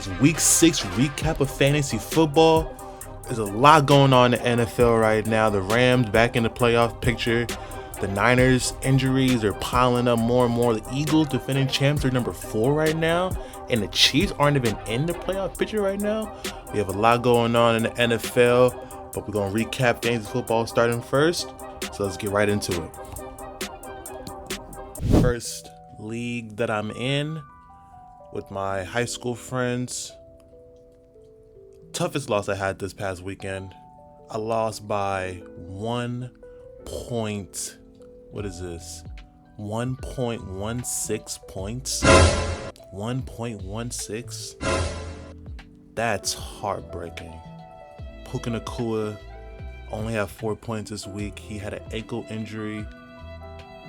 It's week 6 recap of fantasy football. There's a lot going on in the NFL right now. The Rams back in the playoff picture. The Niners injuries are piling up more and more. The Eagles defending champs are number 4 right now. And the Chiefs aren't even in the playoff picture right now. We have a lot going on in the NFL, but we're going to recap fantasy football starting first. So let's get right into it. First league that I'm in with my high school friends. Toughest loss I had this past weekend. I lost by 1.16 points. 1.16. That's heartbreaking. Puka only had 4 points this week. He had an ankle injury.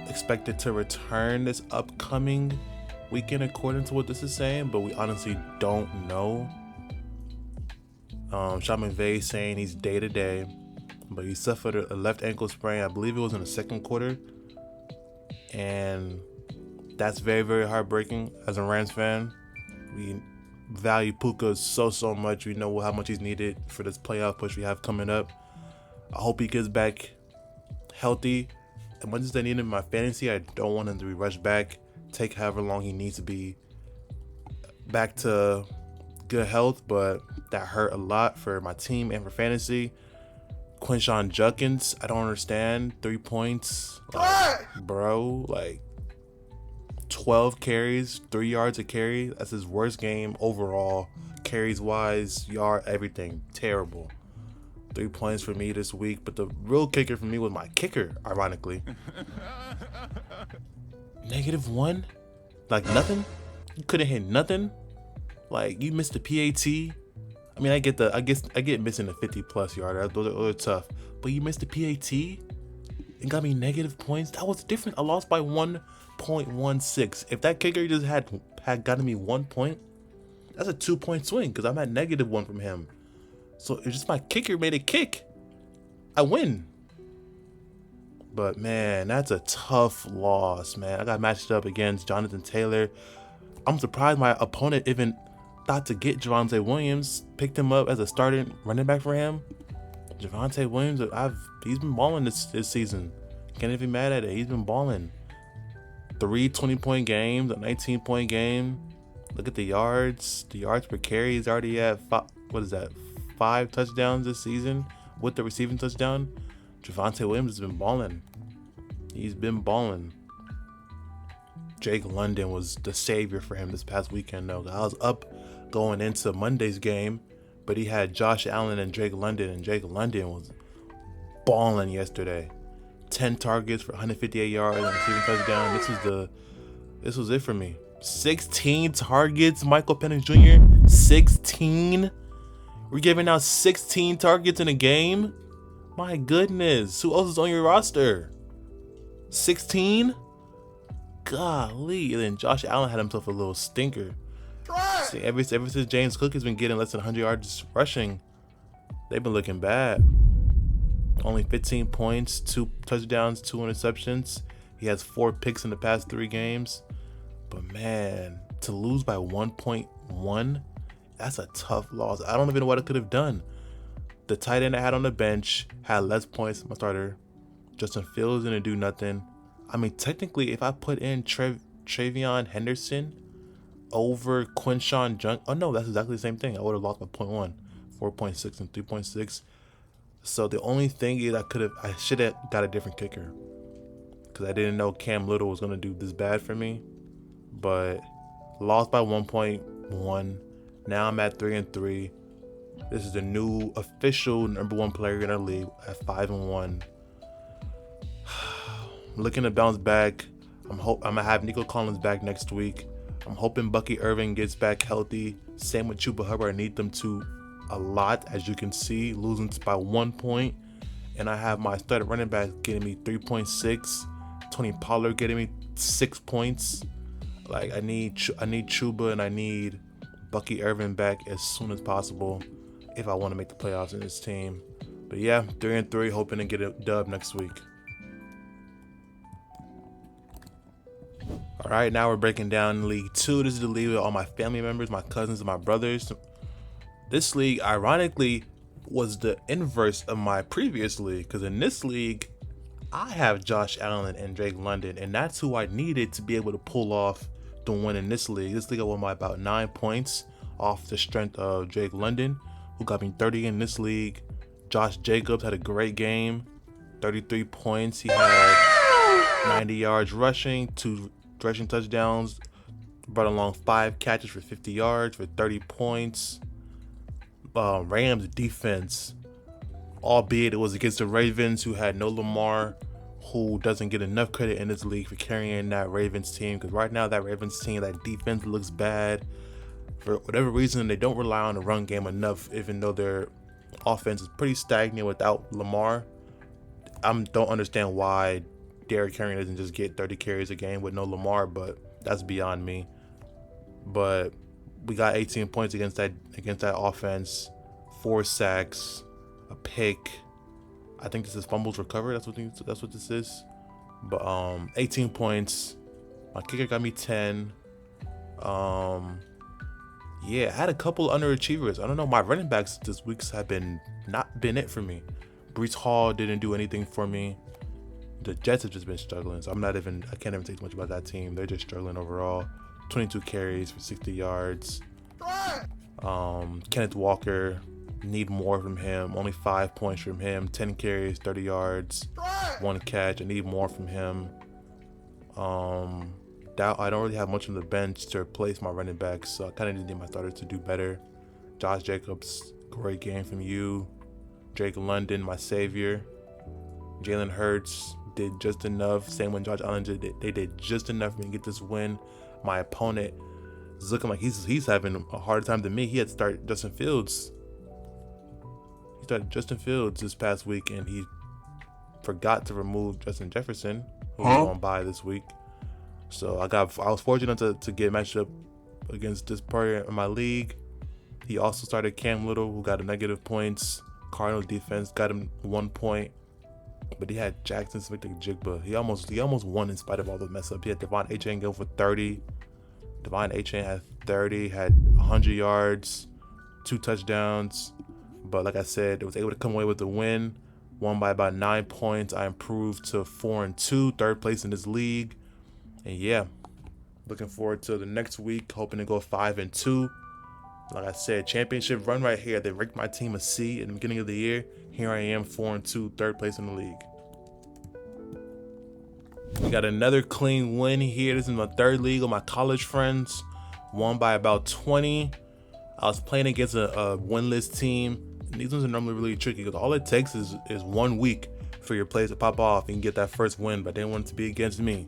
Expected to return this upcoming weekend according to what this is saying, but we honestly don't know. Sean McVay saying he's day to day, but he suffered a left ankle sprain. I believe it was in the second quarter, and that's very, very heartbreaking. As a Rams fan, we value Puka so much. We know how much he's needed for this playoff push we have coming up. I hope he gets back healthy. As much as I need him in my fantasy, I don't want him to be rushed back. Take however long he needs to be back to good health, but that hurt a lot for my team and for fantasy. Quinshon Judkins, I don't understand. 3 points. Bro, 12 carries, 3 yards a carry. That's his worst game overall. Carries wise, yard, everything. Terrible. 3 points for me this week, but the real kicker for me was my kicker, ironically. -1? Nothing? You couldn't hit nothing? You missed the PAT? I mean, I get missing the 50+ yarder. Those are tough. But you missed the PAT and got me negative points? That was different. I lost by 1.16. If that kicker just had gotten me 1 point, that's a 2-point swing because I'm at -1 from him. So it's just my kicker made a kick. I win. But man, that's a tough loss, man. I got matched up against Jonathan Taylor. I'm surprised my opponent even thought to get Javonte Williams, picked him up as a starting running back for him. Javonte Williams, he's been balling this season. Can't even be mad at it. He's been balling. 3 20-point games, a 19-point game. Look at the yards. The yards per carry is already at 5 touchdowns this season with the receiving touchdown. Javonte Williams has been balling. He's been balling. Jake London was the savior for him this past weekend, though. I was up going into Monday's game, but he had Josh Allen and Jake London, and Jake London was balling yesterday. 10 targets for 158 yards and a receiving touchdown. This was it for me. 16 targets, Michael Penix Jr. 16. We're giving out 16 targets in a game. My goodness, who else is on your roster? 16? Golly. And then Josh Allen had himself a little stinker. See, ever since James Cook has been getting less than 100 yards rushing, they've been looking bad. Only 15 points, 2 touchdowns, 2 interceptions. He has 4 picks in the past 3 games. But man, to lose by 1.1, that's a tough loss. I don't even know what I could have done. The tight end I had on the bench had less points than my starter. Justin Fields didn't do nothing. I mean, technically, if I put in Travion Henderson over Quinshon Judkins, oh no, that's exactly the same thing. I would have lost by 0.1, 4.6 and 3.6. So the only thing is I should have got a different kicker because I didn't know Cam Little was gonna do this bad for me. But lost by 1.1. Now I'm at 3-3. This is the new official #1 player in our league at 5-1. Looking to bounce back. I'm gonna have Nico Collins back next week. I'm hoping Bucky Irving gets back healthy. Same with Chuba Hubbard. I need them to a lot, as you can see, losing by 1 point. And I have my starting running back getting me 3.6. Tony Pollard getting me 6 points. I need Chuba and I need Bucky Irving back as soon as possible if I want to make the playoffs in this team. But yeah, 3-3, hoping to get a dub next week. All right, now we're breaking down League 2. This is the league with all my family members, my cousins, and my brothers. This league, ironically, was the inverse of my previous league, because in this league, I have Josh Allen and Drake London, and that's who I needed to be able to pull off the win in this league. This league I won by about 9 points off the strength of Drake London, who got me 30 in this league. Josh Jacobs had a great game, 33 points. He had 90 yards rushing, 2 rushing touchdowns, brought along 5 catches for 50 yards for 30 points. Rams defense, albeit it was against the Ravens, who had no Lamar, who doesn't get enough credit in this league for carrying that Ravens team, because right now that Ravens team, that defense looks bad. For whatever reason, they don't rely on the run game enough, even though their offense is pretty stagnant without Lamar. I don't understand why Derrick Henry doesn't just get 30 carries a game with no Lamar, but that's beyond me. But we got 18 points against that offense, 4 sacks, a pick. I think this is fumbles recovered. That's what this is. But 18 points. My kicker got me 10. Yeah, I had a couple underachievers. I don't know. My running backs this week have not been it for me. Breece Hall didn't do anything for me. The Jets have just been struggling, so I can't even say too much about that team. They're just struggling overall. 22 carries for 60 yards. Kenneth Walker, need more from him. Only 5 points from him. 10 carries, 30 yards, 1 catch. I need more from him. I don't really have much on the bench to replace my running backs, so I kind of need my starters to do better. Josh Jacobs, great game from you. Drake London, my savior. Jalen Hurts did just enough. Same when Josh Allen did. They did just enough for me to get this win. My opponent is looking like he's having a harder time than me. He had to start Justin Fields. He started Justin Fields this past week, and he forgot to remove Justin Jefferson, who was on bye this week. So I was fortunate to get matched up against this player in my league. He also started Cam Little, who got a negative points. Cardinal defense got him 1 point, but he had Jackson Smith-Njigba. He almost won in spite of all the mess up. He had Devon Achane go for 30. Devon Achane had 30, had 100 yards, 2 touchdowns. But like I said, it was able to come away with the win. Won by about 9 points. I improved to 4-2, third place in this league. And yeah, looking forward to the next week, hoping to go 5-2. Like I said, championship run right here. They ranked my team a C in the beginning of the year. Here I am, 4-2, third place in the league. We got another clean win here. This is my third league with my college friends. Won by about 20. I was playing against a winless team. And these ones are normally really tricky because all it takes is 1 week for your plays to pop off and get that first win, but they didn't want it to be against me.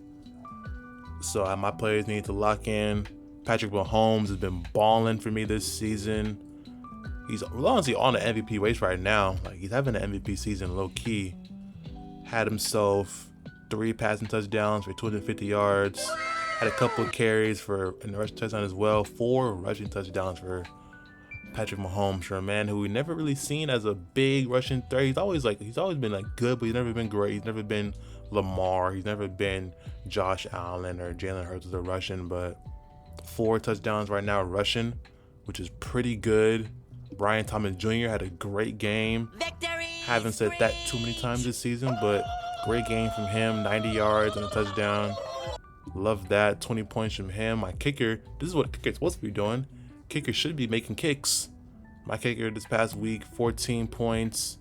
So my players need to lock in. Patrick Mahomes has been balling for me this season. He's honestly on the MVP race right now. Like, he's having an MVP season low key. Had himself 3 passing touchdowns for 250 yards. Had a couple of carries in the rushing touchdown as well. 4 rushing touchdowns for Patrick Mahomes, for a man who we never really seen as a big rushing threat. He's always been good, but he's never been great. He's never been Lamar. He's never been Josh Allen or Jalen Hurts as a rushing, but 4 touchdowns right now rushing, which is pretty good. Brian Thomas Jr. had a great game. Victory! Haven't said that too many times this season, but great game from him. 90 yards and a touchdown. Love that. 20 points from him. My kicker, this is what kicker's supposed to be doing. Kicker should be making kicks. My kicker this past week, 14 points.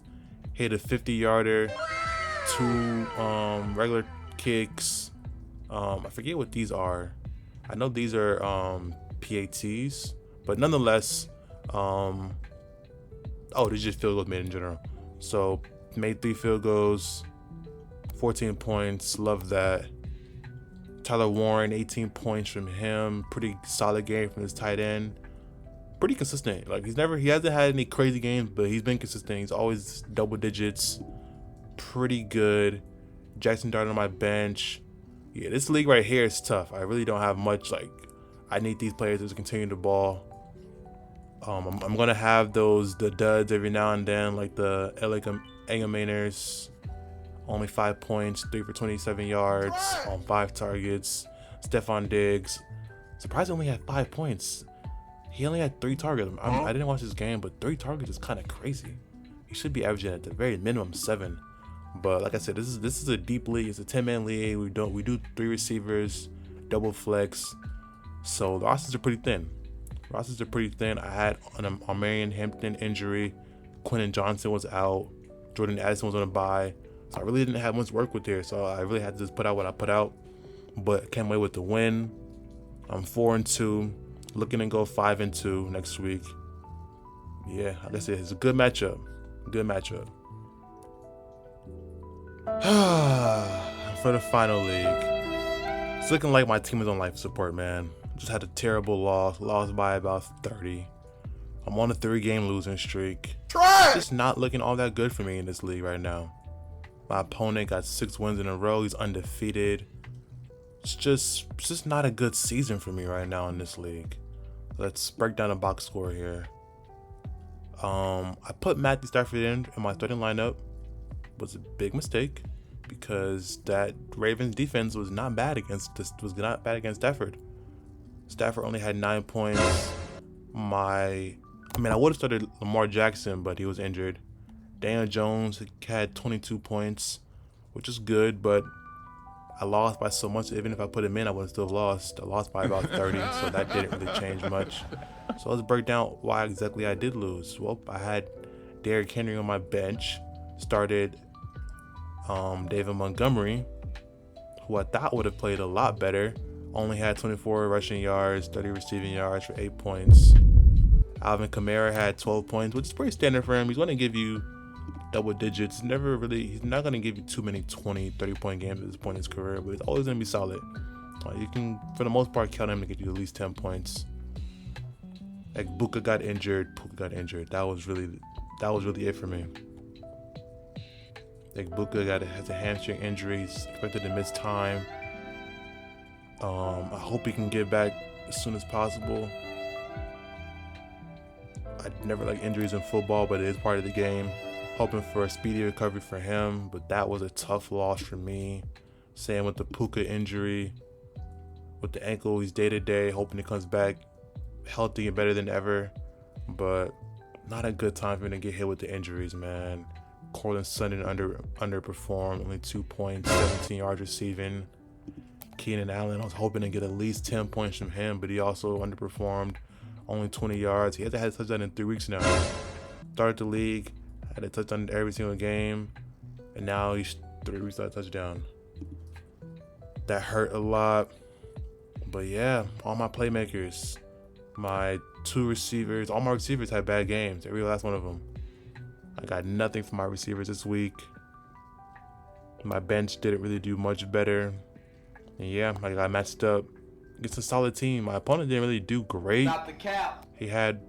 Hit a 50-yarder. 2 regular kicks. I forget what these are. I know these are PATs, but nonetheless, these just field goals made in general. So made 3 field goals, 14 points. Love that. Tyler Warren, 18 points from him. Pretty solid game from his tight end. Pretty consistent. Like, he hasn't had any crazy games, but he's been consistent. He's always double digits. Pretty good. Jackson Dart on my bench. Yeah, this league right here is tough. I really don't have much. Like, I need these players to continue the ball. I'm gonna have the duds every now and then, like the LA Mainers. Only 5 points, 3 for 27 yards on 5 targets. Stephon Diggs, surprisingly, had 5 points. He only had 3 targets. I didn't watch this game, but 3 targets is kind of crazy. He should be averaging at the very minimum 7. But like I said, this is a deep league. It's a 10-man league. We do 3 receivers, double flex. So the rosters are pretty thin. I had an Marion Hampton injury. Quentin Johnson was out. Jordan Addison was on a bye. So I really didn't have much work with there. So I really had to just put out what I put out. But can't wait with the win. I'm 4-2. Looking to go 5-2 next week. Yeah, like I said, it's a good matchup. For the final league, it's looking like my team is on life support, man. Just had a terrible lost by about 30. I'm on a 3-game losing streak. It's just not looking all that good for me in this league right now. My opponent got 6 wins in a row. He's undefeated. It's just not a good season for me right now in this league. Let's break down the box score here. I put Matthew Stafford in my starting lineup. Was a big mistake because that Ravens defense was not bad against Stafford. Stafford only had 9 points. I would have started Lamar Jackson, but he was injured. Daniel Jones had 22 points, which is good, but I lost by so much. Even if I put him in, I would have still lost. I lost by about 30, so that didn't really change much. So let's break down why exactly I did lose. Well, I had Derrick Henry on my bench. Started David Montgomery, who I thought would have played a lot better. Only had 24 rushing yards, 30 receiving yards for 8 points. Alvin Kamara had 12 points, which is pretty standard for him. He's going to give you double digits. He's not going to give you too many 20, 30-point games at this point in his career, but he's always going to be solid. You can, for the most part, count him to get you at least 10 points. Egbuka got injured. Puka got injured. That was really it for me. Egbuka has a hamstring injury. He's expected to miss time. I hope he can get back as soon as possible. I never like injuries in football, but it is part of the game. Hoping for a speedy recovery for him, but that was a tough loss for me. Same with the Puka injury. With the ankle, he's day-to-day, hoping he comes back healthy and better than ever. But not a good time for me to get hit with the injuries, man. Cortland Sutton underperformed, only 2 points, 17 yards receiving. Keenan Allen, I was hoping to get at least 10 points from him, but he also underperformed, only 20 yards. He hasn't had a touchdown in 3 weeks now. Started the league, had a touchdown every single game, and now he's 3 weeks without a touchdown. That hurt a lot. But yeah, all my playmakers, my 2 receivers, all my receivers had bad games, every last one of them. I got nothing from my receivers this week. My bench didn't really do much better. And yeah, I got matched up against a solid team. My opponent didn't really do great. Stop the cap. He had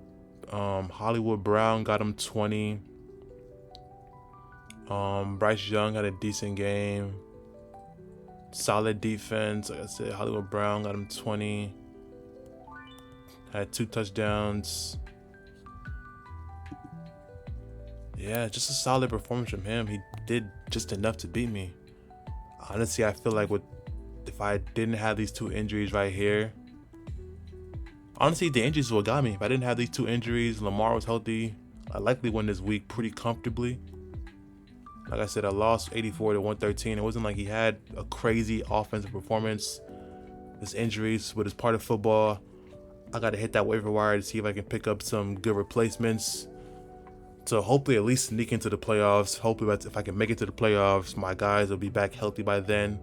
Hollywood Brown, got him 20. Bryce Young had a decent game. Solid defense. Like I said, Hollywood Brown got him 20. Had 2 touchdowns. Yeah, just a solid performance from him. He did just enough to beat me. Honestly, I feel like if I didn't have these 2 injuries right here, honestly, the injuries would have got me. If I didn't have these 2 injuries, Lamar was healthy, I likely won this week pretty comfortably. Like I said, I lost 84-113. It wasn't like he had a crazy offensive performance. His injuries, but it's part of football. I got to hit that waiver wire to see if I can pick up some good replacements to hopefully at least sneak into the playoffs. Hopefully, if I can make it to the playoffs, my guys will be back healthy by then,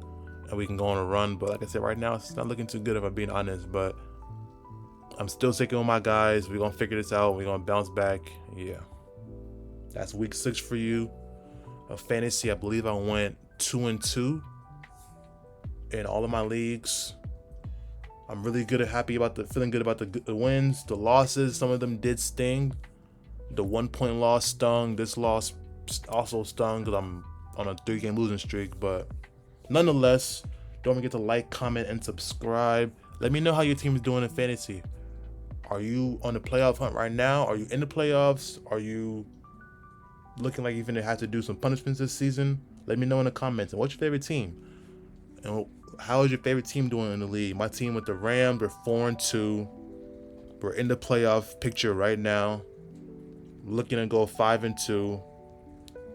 and we can go on a run. But like I said, right now, it's not looking too good if I'm being honest. But I'm still sticking with my guys. We're going to figure this out. We're going to bounce back. Yeah. That's week 6 for you. Fantasy, I believe I went 2-2 in all of my leagues. I'm really feeling good about the wins. The losses, some of them did sting. The 1-point loss stung. This loss also stung because I'm on a 3-game losing streak. But nonetheless, don't forget to like, comment, and subscribe. Let me know how your team is doing in fantasy. Are you on the playoff hunt right now? Are you in the playoffs? Are you looking like you're going to have to do some punishments this season? Let me know in the comments. And what's your favorite team? And how is your favorite team doing in the league? My team with the Rams, we're 4-2. We're in the playoff picture right now. Looking to go 5-2.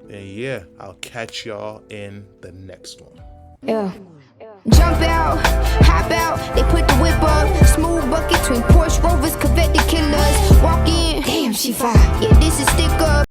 And yeah, I'll catch y'all in the next one. Yeah. Jump out, hop out, they put the whip up. Smooth bucket between Porsche Rovers, Corvette the killers. Walk in, damn, she fine.